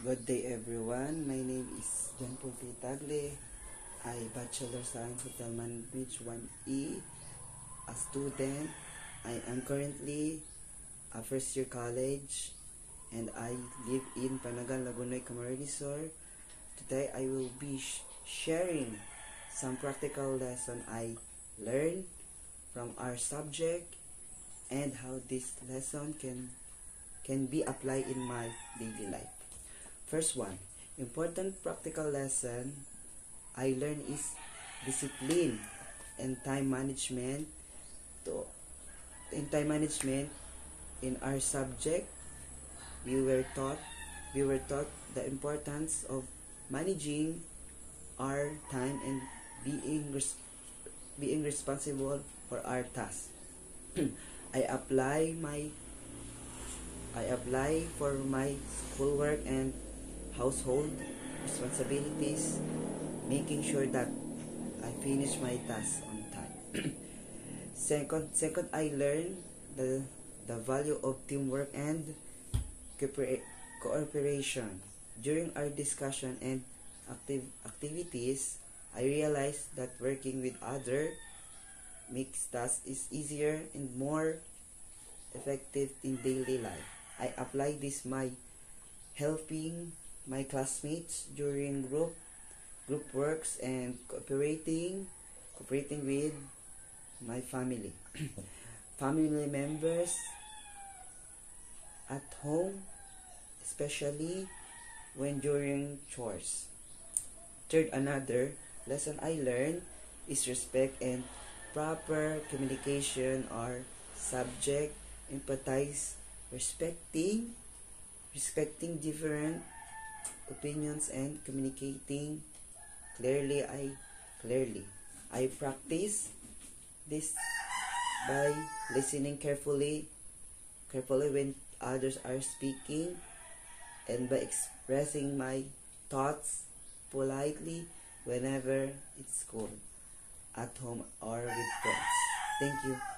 Good day everyone. My name is John Paul P. Tagle. I Bachelor Science Hotel Management 1E. A student. I am currently a first year college and I live in Panagan, Lagunoy, Camarines Sur. Today I will be sharing some practical lesson I learned from our subject and how this lesson can be applied in my daily life. First one, important practical lesson I learned is discipline and time management. In our subject, we were taught the importance of managing our time and being responsible for our tasks. I apply for my schoolwork and household responsibilities, making sure that I finish my tasks on time. Second, I learned the value of teamwork and cooperation. During our discussion and activities, I realized that working with others makes tasks easier and more effective in daily life. I apply this by helping my classmates during group works and cooperating with my family family members at home, especially when during chores. Third, another lesson I learned is respect and proper communication or subject. Empathize, respecting different opinions and communicating clearly. I practice this by listening carefully when others are speaking and by expressing my thoughts politely whenever it's school, at home or with friends. Thank you.